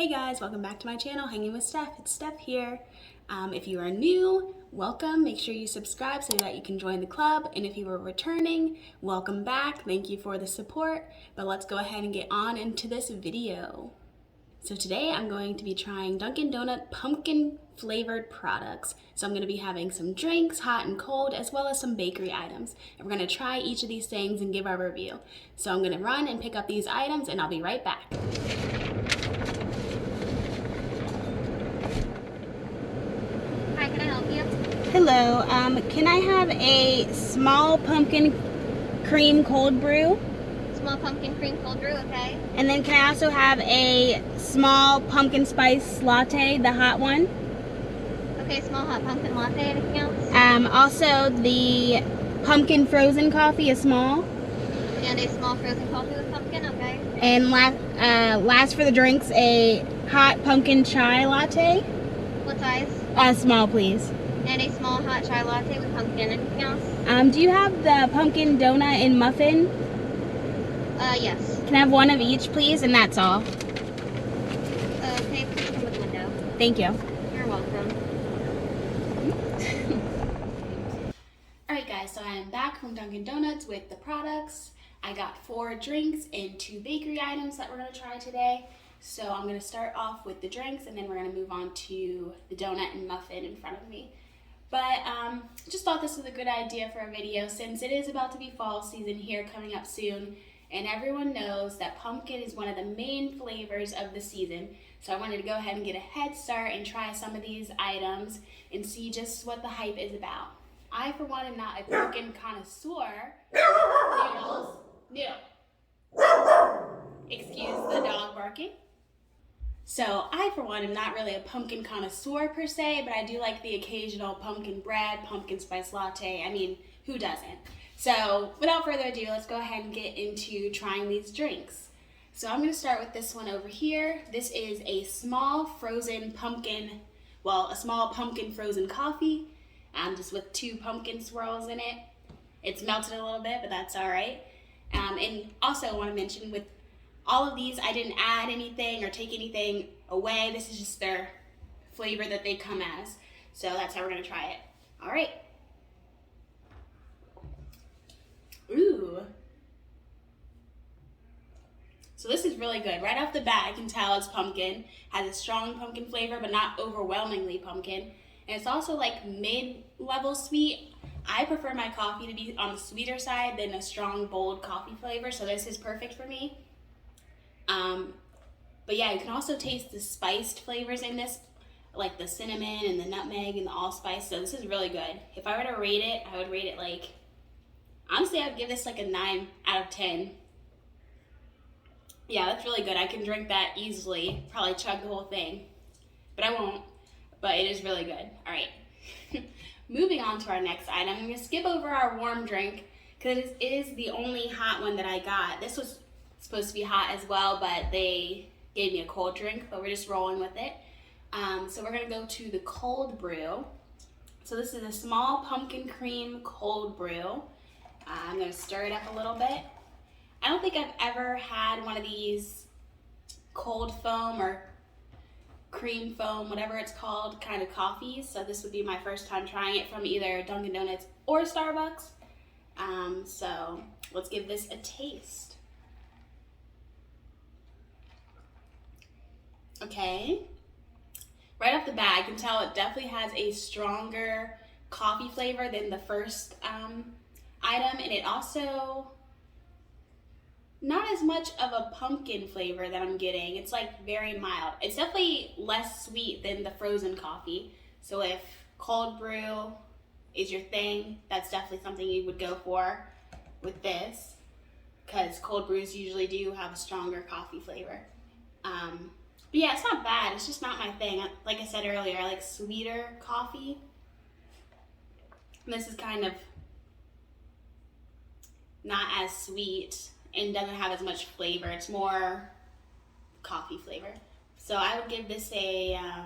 Hey guys, welcome back to my channel, Hanging with Steph. It's Steph here. If you are new, welcome. Make sure you subscribe so that you can join the club. And if you are returning, welcome back. Thank you for the support. But let's go ahead and get on into this video. So today I'm going to be trying Dunkin' Donut pumpkin flavored products. So I'm going to be having some drinks, hot and cold, as well as some bakery items. And we're going to try each of these things and give our review. So I'm going to run and pick up these items and I'll be right back. Can I help you? Hello, can I have a small pumpkin cream cold brew? Small pumpkin cream cold brew, okay. And then can I also have a small pumpkin spice latte, the hot one? Okay, small hot pumpkin latte, anything else? Also the pumpkin frozen coffee, a small. And a small frozen coffee with pumpkin, okay. And last for the drinks, a hot pumpkin chai latte. What size? Small, please. And a small hot chai latte with pumpkin, anything else? Do you have the pumpkin donut and muffin? Yes. Can I have one of each, please? And that's all. Okay, please come with the window. Thank you. You're welcome. Alright guys, so I am back from Dunkin' Donuts with the products. I got 4 drinks and 2 bakery items that we're going to try today. So I'm going to start off with the drinks and then we're going to move on to the donut and muffin in front of me. But just thought this was a good idea for a video since it is about to be fall season here coming up soon. And everyone knows that pumpkin is one of the main flavors of the season. So I wanted to go ahead and get a head start and try some of these items and see just what the hype is about. I, for one, am not a pumpkin connoisseur. Excuse the dog barking. So I, for one, am not really a pumpkin connoisseur per se, but I do like the occasional pumpkin bread, pumpkin spice latte. I mean, who doesn't? So without further ado, let's go ahead and get into trying these drinks. So I'm going to start with this one over here. This is a small frozen pumpkin, a small pumpkin frozen coffee, just with 2 pumpkin swirls in it. It's melted a little bit, but that's all right. And also I want to mention with all of these, I didn't add anything or take anything away. This is just their flavor that they come as. So that's how we're going to try it. All right. Ooh. So this is really good. Right off the bat, I can tell it's pumpkin. Has a strong pumpkin flavor, but not overwhelmingly pumpkin. And it's also like mid-level sweet. I prefer my coffee to be on the sweeter side than a strong, bold coffee flavor. So this is perfect for me. But yeah, you can also taste the spiced flavors in this, like the cinnamon and the nutmeg and the allspice. So this is really good. If I were to rate it, I would rate it like, honestly, I would give this like a 9 out of 10. Yeah, that's really good. I can drink that easily, probably chug the whole thing, but I won't. But it is really good. All right. Moving on to our next item. I'm going to skip over our warm drink because it is the only hot one that I got. This was supposed to be hot as well, but they gave me a cold drink, but we're just rolling with it. So we're going to go to the cold brew. So this is a small pumpkin cream cold brew. I'm going to stir it up a little bit. I don't think I've ever had one of these cold foam or cream foam, whatever it's called, kind of coffees. So this would be my first time trying it from either Dunkin' Donuts or Starbucks. So let's give this a taste. Okay. Right off the bat, I can tell it definitely has a stronger coffee flavor than the first item, and it also not as much of a pumpkin flavor that I'm getting. It's like very mild. It's definitely less sweet than the frozen coffee. So if cold brew is your thing, that's definitely something you would go for with this, because cold brews usually do have a stronger coffee flavor. But yeah, it's not bad. It's just not my thing. Like I said earlier, I like sweeter coffee. And this is kind of not as sweet and doesn't have as much flavor. It's more coffee flavor. So I would give this a, I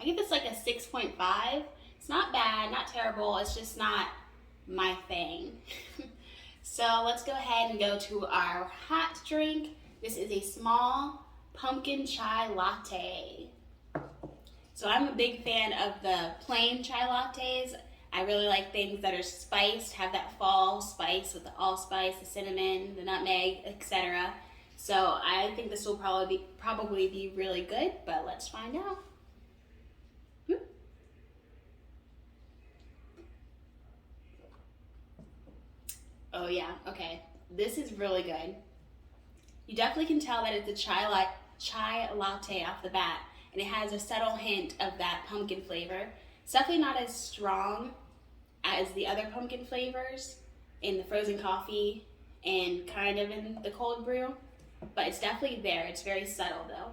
give this like a 6.5. It's not bad, not terrible. It's just not my thing. So let's go ahead and go to our hot drink. This is a small pumpkin chai latte. So I'm a big fan of the plain chai lattes. I really like things that are spiced, have that fall spice with the allspice, the cinnamon, the nutmeg, etc. So I think this will probably be really good, but let's find out. Oh yeah, okay. This is really good. You definitely can tell that it's a chai latte off the bat, and it has a subtle hint of that pumpkin flavor. It's definitely not as strong as the other pumpkin flavors in the frozen coffee and kind of in the cold brew, but it's definitely there. It's very subtle though.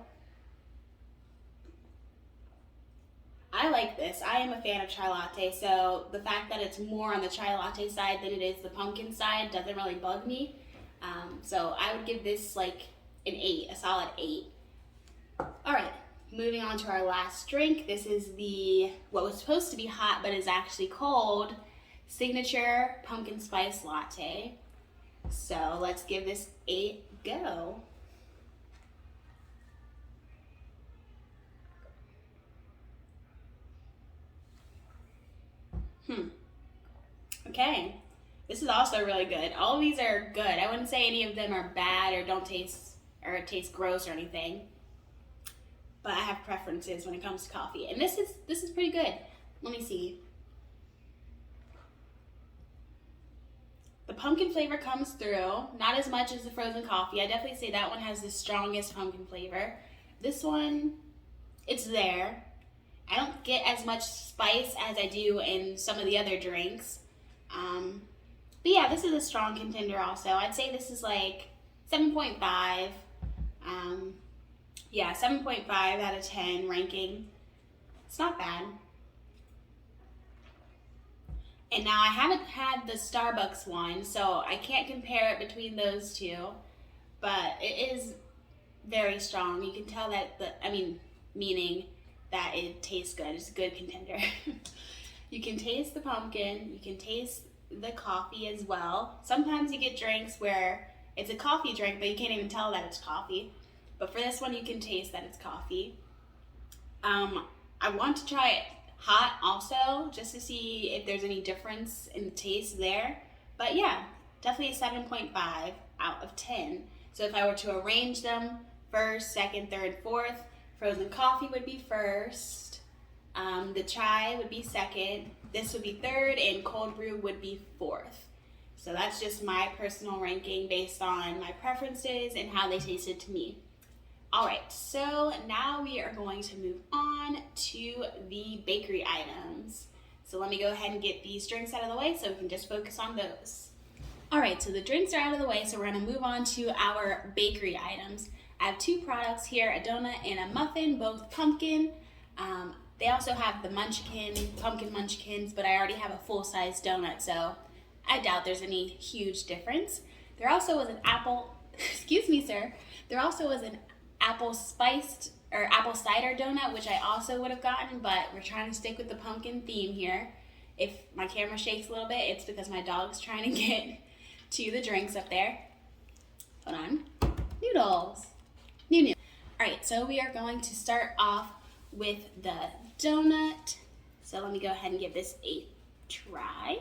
I like this. I am a fan of chai latte, so the fact that it's more on the chai latte side than it is the pumpkin side doesn't really bug me. So I would give this like an 8, a solid 8. All right, moving on to our last drink. This is what was supposed to be hot but is actually cold, signature pumpkin spice latte. So let's give this a go. Okay, this is also really good. All of these are good. I wouldn't say any of them are bad or don't taste or taste gross or anything. But I have preferences when it comes to coffee, and this is pretty good. Let me see. The pumpkin flavor comes through, not as much as the frozen coffee. I definitely say that one has the strongest pumpkin flavor. This one, it's there. I don't get as much spice as I do in some of the other drinks. But yeah, this is a strong contender also. I'd say this is like 7.5. Yeah, 7.5 out of 10 ranking. It's not bad. And now I haven't had the Starbucks one, so I can't compare it between those two, but it is very strong. You can tell that meaning that it tastes good. It's a good contender. You can taste the pumpkin, you can taste the coffee as well. Sometimes you get drinks where it's a coffee drink, but you can't even tell that it's coffee. But for this one, you can taste that it's coffee. I want to try it hot also, just to see if there's any difference in the taste there. But yeah, definitely a 7.5 out of 10. So if I were to arrange them, first, second, third, fourth, frozen coffee would be first, the chai would be second, this would be third, and cold brew would be fourth. So that's just my personal ranking based on my preferences and how they tasted to me. All right, so now we are going to move on to the bakery items. So let me go ahead and get these drinks out of the way so we can just focus on those. All right, so the drinks are out of the way, so we're gonna move on to our bakery items. I have two products here, a donut and a muffin, both pumpkin. They also have the pumpkin munchkins, but I already have a full-size donut, so I doubt there's any huge difference. There also was an excuse me, sir. There also was an apple cider donut, which I also would have gotten, but we're trying to stick with the pumpkin theme here. If my camera shakes a little bit, it's because my dog's trying to get to the drinks up there. Hold on. Noodles. New. All right, so we are going to start off with the donut. So let me go ahead and give this a try.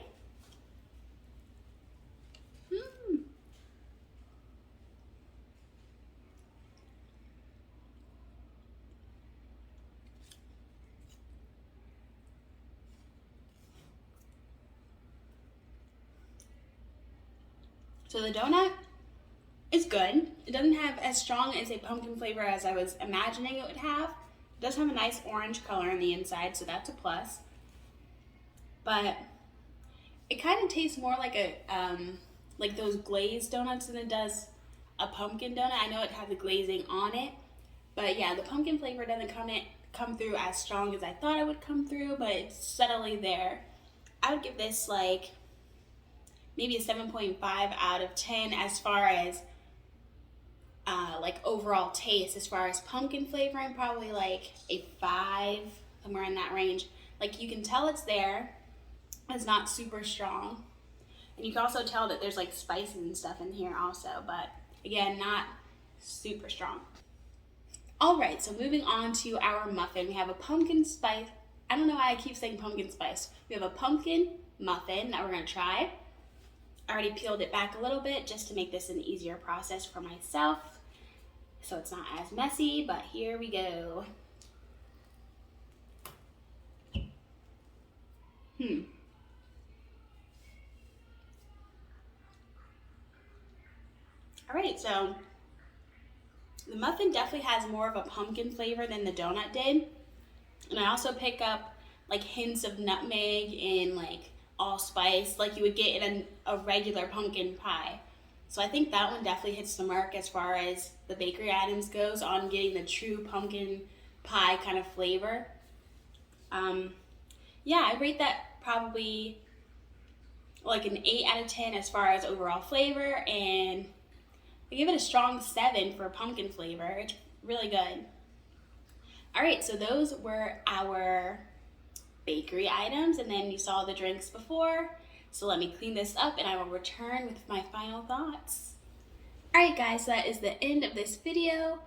So the donut is good. It doesn't have as strong as a pumpkin flavor as I was imagining it would have. It does have a nice orange color on the inside, so that's a plus. But it kind of tastes more like like those glazed donuts than it does a pumpkin donut. I know it has the glazing on it, but yeah, the pumpkin flavor doesn't come through as strong as I thought it would come through, but it's subtly there. I would give this like maybe a 7.5 out of 10 as far as like overall taste. As far as pumpkin flavoring, probably like a 5, somewhere in that range. Like you can tell it's there. It's not super strong. And you can also tell that there's like spices and stuff in here also, but again, not super strong. All right, so moving on to our muffin. We have a pumpkin spice. I don't know why I keep saying pumpkin spice. We have a pumpkin muffin that we're gonna try. I already peeled it back a little bit just to make this an easier process for myself, so it's not as messy, but here we go. All right, so the muffin definitely has more of a pumpkin flavor than the donut did. And I also pick up like hints of nutmeg and like allspice like you would get in a regular pumpkin pie. So I think that one definitely hits the mark as far as the bakery items goes on getting the true pumpkin pie kind of flavor. Yeah, I rate that probably like an 8 out of 10 as far as overall flavor, and I give it a strong 7 for pumpkin flavor. It's really good. All right, so those were our bakery items, and then you saw the drinks before. So let me clean this up and I will return with my final thoughts. All right, guys, that is the end of this video.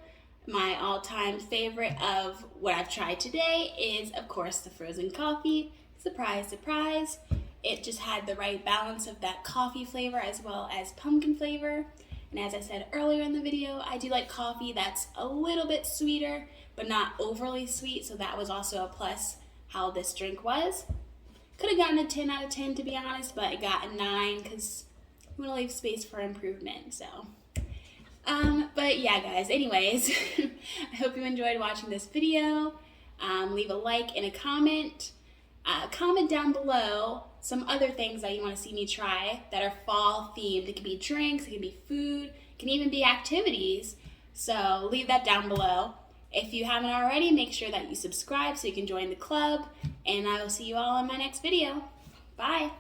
My all-time favorite of what I've tried today is, of course, the frozen coffee. Surprise, surprise. It just had the right balance of that coffee flavor as well as pumpkin flavor. And as I said earlier in the video, I do like coffee that's a little bit sweeter, but not overly sweet. So that was also a plus how this drink was. Could have gotten a 10 out of 10 to be honest, but I got a 9 because I'm going to leave space for improvement. So, but yeah, guys, anyways, I hope you enjoyed watching this video. Leave a like and a comment. Comment down below some other things that you want to see me try that are fall themed. It could be drinks, it could be food, it can even be activities. So leave that down below. If you haven't already, make sure that you subscribe so you can join the club. And I will see you all in my next video. Bye.